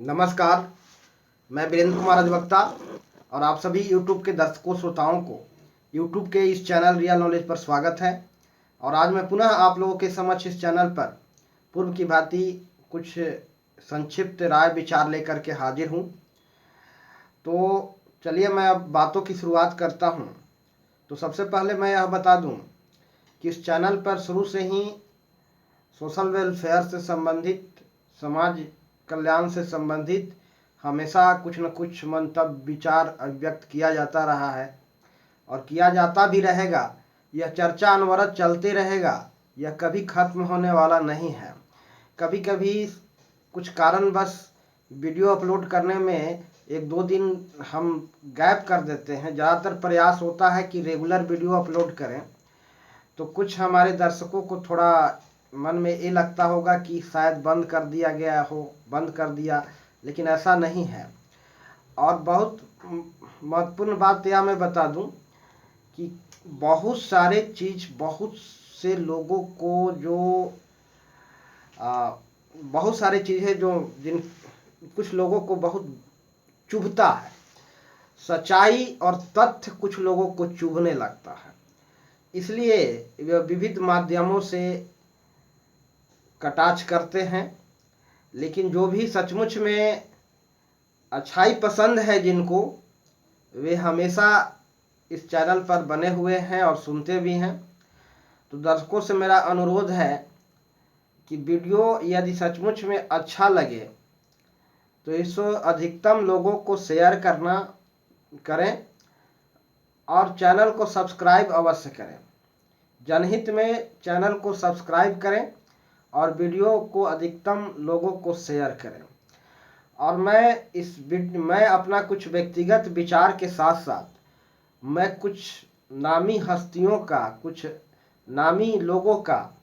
नमस्कार। मैं वीरेंद्र कुमार अधिवक्ता और आप सभी YouTube के दर्शकों श्रोताओं को YouTube के इस चैनल रियल नॉलेज पर स्वागत है। और आज मैं पुनः आप लोगों के समक्ष इस चैनल पर पूर्व की भांति कुछ संक्षिप्त राय विचार लेकर के हाजिर हूँ। तो चलिए मैं अब बातों की शुरुआत करता हूँ। तो सबसे पहले मैं यह बता दूँ कि इस चैनल पर शुरू से ही सोशल वेलफेयर से संबंधित, समाज कल्याण से संबंधित हमेशा कुछ न कुछ मंतव्य विचार व्यक्त किया जाता रहा है और किया जाता भी रहेगा। यह चर्चा अनवरत चलते रहेगा, यह कभी खत्म होने वाला नहीं है। कभी कभी कुछ कारणवश वीडियो अपलोड करने में एक दो दिन हम गैप कर देते हैं। ज़्यादातर प्रयास होता है कि रेगुलर वीडियो अपलोड करें। तो कुछ हमारे दर्शकों को थोड़ा मन में ये लगता होगा कि शायद बंद कर दिया गया हो, बंद कर दिया, लेकिन ऐसा नहीं है। और बहुत महत्वपूर्ण बात यह मैं बता दूं कि बहुत से लोगों को जो बहुत सारी चीज़ें जो जिन कुछ लोगों को बहुत चुभता है, सच्चाई और तथ्य कुछ लोगों को चुभने लगता है। इसलिए वे विविध माध्यमों से कटाक्ष करते हैं। लेकिन जो भी सचमुच में अच्छाई पसंद है जिनको, वे हमेशा इस चैनल पर बने हुए हैं और सुनते भी हैं। तो दर्शकों से मेरा अनुरोध है कि वीडियो यदि सचमुच में अच्छा लगे तो इसको अधिकतम लोगों को शेयर करें और चैनल को सब्सक्राइब अवश्य करें। जनहित में चैनल को सब्सक्राइब करें और वीडियो को अधिकतम लोगों को शेयर करें। और मैं अपना कुछ व्यक्तिगत विचार के साथ साथ मैं कुछ नामी हस्तियों का, कुछ नामी लोगों का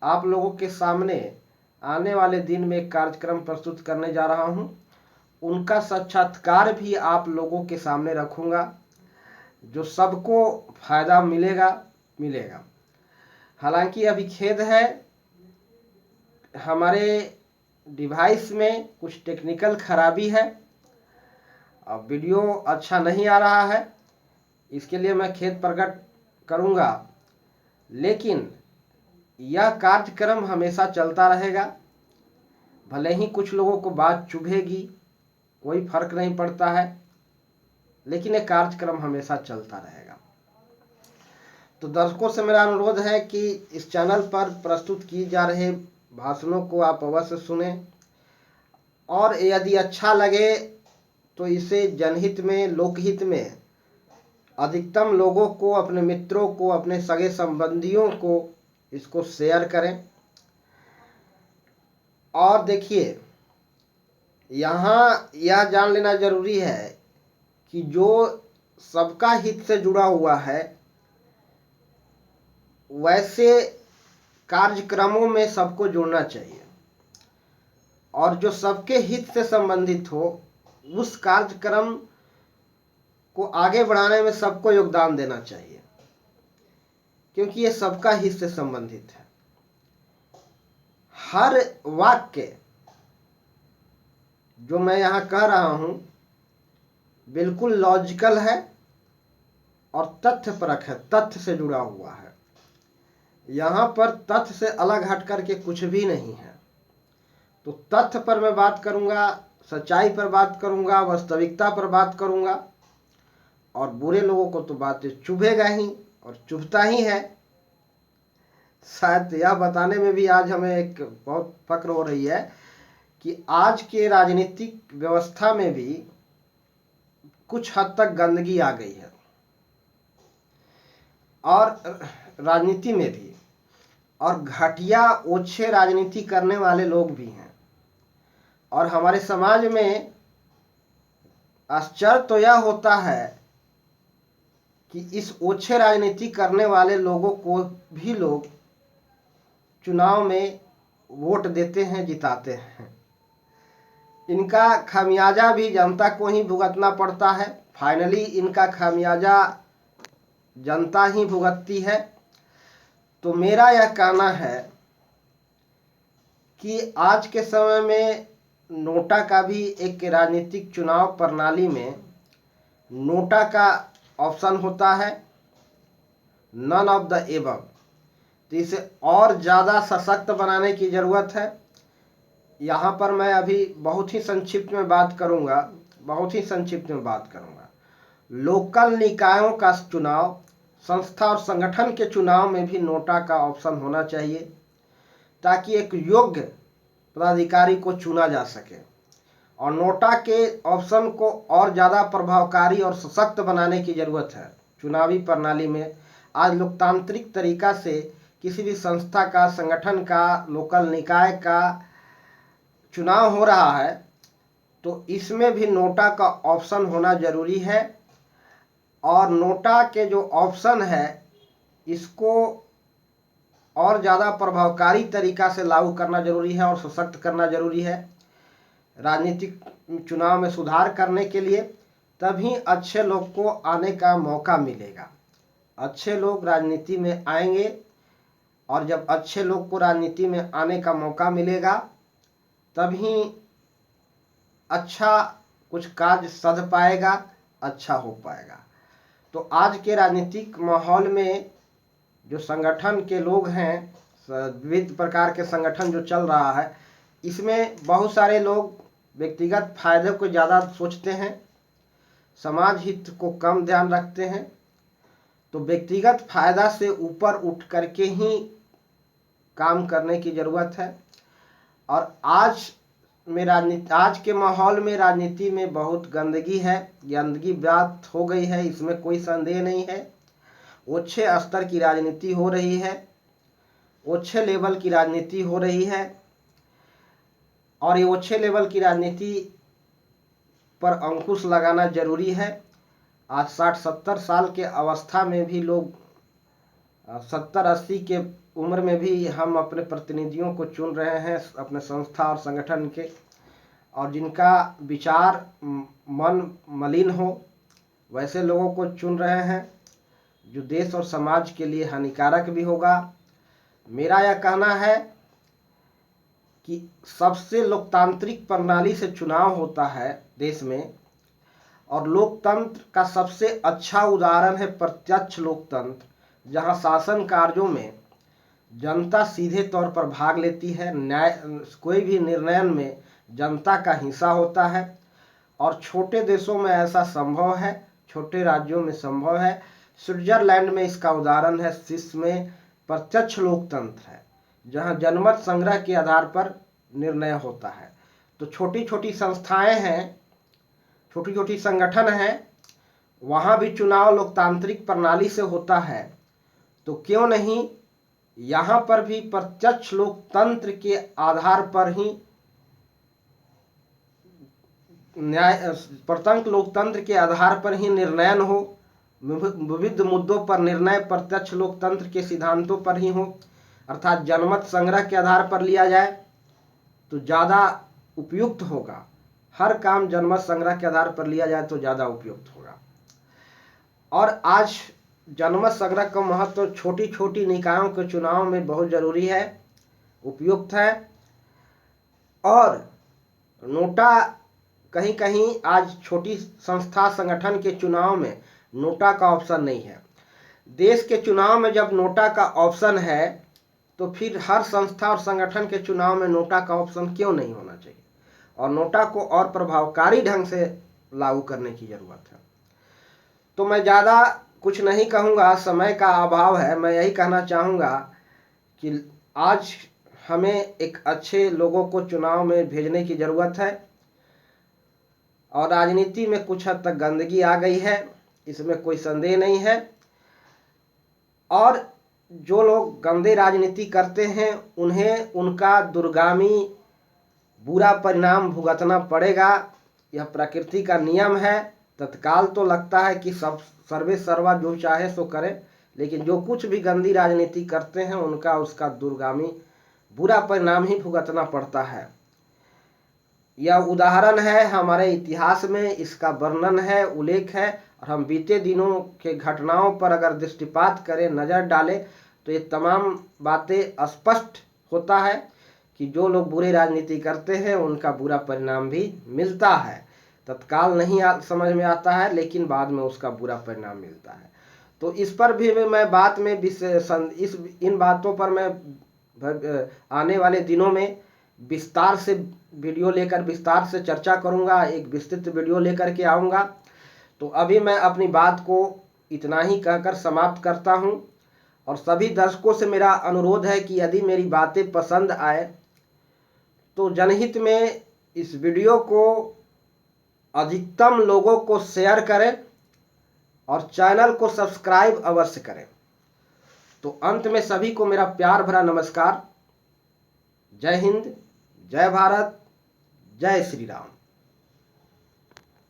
आप लोगों के सामने आने वाले दिन में कार्यक्रम प्रस्तुत करने जा रहा हूं। उनका साक्षात्कार भी आप लोगों के सामने रखूंगा, जो सबको फायदा मिलेगा। हालांकि अभी खेद है, हमारे डिवाइस में कुछ टेक्निकल खराबी है, अब वीडियो अच्छा नहीं आ रहा है। इसके लिए मैं खेद प्रकट करूंगा, लेकिन यह कार्यक्रम हमेशा चलता रहेगा। भले ही कुछ लोगों को बात चुभेगी, कोई फर्क नहीं पड़ता है, लेकिन यह कार्यक्रम हमेशा चलता रहेगा। तो दर्शकों से मेरा अनुरोध है कि इस चैनल पर प्रस्तुत की जा रहे भाषणों को आप अवश्य सुने और यदि अच्छा लगे तो इसे जनहित में, लोकहित में अधिकतम लोगों को, अपने मित्रों को, अपने सगे संबंधियों को इसको शेयर करें। और देखिए, यहाँ यह जान लेना जरूरी है कि जो सबका हित से जुड़ा हुआ है, वैसे कार्यक्रमों में सबको जुड़ना चाहिए और जो सबके हित से संबंधित हो, उस कार्यक्रम को आगे बढ़ाने में सबको योगदान देना चाहिए, क्योंकि ये सबका हित से संबंधित है। हर वाक्य जो मैं यहाँ कह रहा हूँ बिल्कुल लॉजिकल है और तथ्यपरक है, तथ्य से जुड़ा हुआ है। यहाँ पर तथ्य से अलग हट करके कुछ भी नहीं है। तो तथ्य पर मैं बात करूंगा, सच्चाई पर बात करूंगा, वास्तविकता पर बात करूंगा। और बुरे लोगों को तो बातें चुभेगा ही और चुभता ही है। शायद यह बताने में भी आज हमें एक बहुत फक्र हो रही है कि आज के राजनीतिक व्यवस्था में भी कुछ हद तक गंदगी आ गई है और राजनीति में भी, और घटिया ओछे राजनीति करने वाले लोग भी हैं। और हमारे समाज में आश्चर्य तो यह होता है कि इस ओछे राजनीति करने वाले लोगों को भी लोग चुनाव में वोट देते हैं, जिताते हैं। इनका खामियाजा भी जनता को ही भुगतना पड़ता है। फाइनली इनका खामियाजा जनता ही भुगतती है। तो मेरा यह कहना है कि आज के समय में नोटा का भी एक राजनीतिक चुनाव प्रणाली में नोटा का ऑप्शन होता है, नन ऑफ द एबव। तो इसे और ज़्यादा सशक्त बनाने की ज़रूरत है। यहाँ पर मैं अभी बहुत ही संक्षिप्त में बात करूँगा, लोकल निकायों का चुनाव, संस्था और संगठन के चुनाव में भी नोटा का ऑप्शन होना चाहिए, ताकि एक योग्य पदाधिकारी को चुना जा सके। और नोटा के ऑप्शन को और ज़्यादा प्रभावकारी और सशक्त बनाने की ज़रूरत है। चुनावी प्रणाली में आज लोकतांत्रिक तरीका से किसी भी संस्था का, संगठन का, लोकल निकाय का चुनाव हो रहा है, तो इसमें भी नोटा का ऑप्शन होना जरूरी है। और नोटा के जो ऑप्शन है इसको और ज़्यादा प्रभावकारी तरीका से लागू करना जरूरी है और सशक्त करना जरूरी है राजनीतिक चुनाव में सुधार करने के लिए। तभी अच्छे लोग को आने का मौका मिलेगा। अच्छे लोग राजनीति में आएंगे और जब अच्छे लोग को राजनीति में आने का मौका मिलेगा तभी अच्छा कुछ कार्य सध पाएगा, अच्छा हो पाएगा। तो आज के राजनीतिक माहौल में जो संगठन के लोग हैं, विविध प्रकार के संगठन जो चल रहा है, इसमें बहुत सारे लोग व्यक्तिगत फायदे को ज़्यादा सोचते हैं, समाज हित को कम ध्यान रखते हैं। तो व्यक्तिगत फायदा से ऊपर उठ करके ही काम करने की ज़रूरत है। और आज के माहौल में राजनीति में बहुत गंदगी है, गंदगी व्याप्त हो गई है, इसमें कोई संदेह नहीं है। उच्च स्तर की राजनीति हो रही है, उच्च लेवल की राजनीति हो रही है। और ये उच्च लेवल की राजनीति पर अंकुश लगाना जरूरी है। आज 60-70 साल के अवस्था में भी लोग 70-80 के उम्र में भी हम अपने प्रतिनिधियों को चुन रहे हैं अपने संस्था और संगठन के, और जिनका विचार मन मलिन हो वैसे लोगों को चुन रहे हैं, जो देश और समाज के लिए हानिकारक भी होगा। मेरा यह कहना है कि सबसे लोकतांत्रिक प्रणाली से चुनाव होता है देश में, और लोकतंत्र का सबसे अच्छा उदाहरण है प्रत्यक्ष लोकतंत्र, जहां शासन कार्यों में जनता सीधे तौर पर भाग लेती है। कोई भी निर्णय में जनता का हिस्सा होता है। और छोटे देशों में ऐसा संभव है, छोटे राज्यों में संभव है। स्विट्जरलैंड में इसका उदाहरण है, स्विस में प्रत्यक्ष लोकतंत्र है, जहां जनमत संग्रह के आधार पर निर्णय होता है। तो छोटी छोटी संस्थाएं हैं, छोटी छोटी संगठन हैं, वहां भी चुनाव लोकतांत्रिक प्रणाली से होता है। तो क्यों नहीं यहाँ पर भी प्रत्यक्ष लोकतंत्र के आधार पर ही प्रत्यक्ष लोकतंत्र के आधार पर ही निर्णयन हो, विविध मुद्दों पर निर्णय प्रत्यक्ष लोकतंत्र के सिद्धांतों पर ही हो, अर्थात जनमत संग्रह के आधार पर लिया जाए तो ज़्यादा उपयुक्त होगा। हर काम जनमत संग्रह के आधार पर लिया जाए तो ज़्यादा उपयुक्त होगा। और आज जनमत संग्रह का महत्व छोटी छोटी निकायों के चुनाव में बहुत जरूरी है, उपयुक्त है। और नोटा कहीं कहीं आज छोटी संस्था संगठन के चुनाव में नोटा का ऑप्शन नहीं है। देश के चुनाव में जब नोटा का ऑप्शन है तो फिर हर संस्था और संगठन के चुनाव में नोटा का ऑप्शन क्यों नहीं होना चाहिए। और नोटा को और प्रभावकारी ढंग से लागू करने की जरूरत है। तो मैं ज़्यादा कुछ नहीं कहूँगा, समय का अभाव है। मैं यही कहना चाहूँगा कि आज हमें एक अच्छे लोगों को चुनाव में भेजने की ज़रूरत है। और राजनीति में कुछ हद तक गंदगी आ गई है, इसमें कोई संदेह नहीं है। और जो लोग गंदे राजनीति करते हैं उन्हें उनका दूरगामी बुरा परिणाम भुगतना पड़ेगा। यह प्रकृति का नियम है। तत्काल तो लगता है कि सब सर्वे सर्वा जो चाहे सो करे, लेकिन जो कुछ भी गंदी राजनीति करते हैं उनका उसका दूरगामी बुरा परिणाम ही भुगतना पड़ता है। यह उदाहरण है हमारे इतिहास में, इसका वर्णन है, उल्लेख है। और हम बीते दिनों के घटनाओं पर अगर दृष्टिपात करें, नज़र डालें, तो ये तमाम बातें स्पष्ट होता है कि जो लोग बुरी राजनीति करते हैं उनका बुरा परिणाम भी मिलता है। तत्काल नहीं समझ में आता है, लेकिन बाद में उसका बुरा परिणाम मिलता है। तो इस पर भी मैं बात में इन बातों पर मैं आने वाले दिनों में विस्तार से वीडियो लेकर विस्तार से चर्चा करूंगा, एक विस्तृत वीडियो लेकर के आऊँगा। तो अभी मैं अपनी बात को इतना ही कहकर समाप्त करता हूं, और सभी दर्शकों से मेरा अनुरोध है कि यदि मेरी बातें पसंद आए तो जनहित में इस वीडियो को अधिकतम लोगों को शेयर करें और चैनल को सब्सक्राइब अवश्य करें। तो अंत में सभी को मेरा प्यार भरा नमस्कार। जय हिंद, जय भारत, जय श्री राम।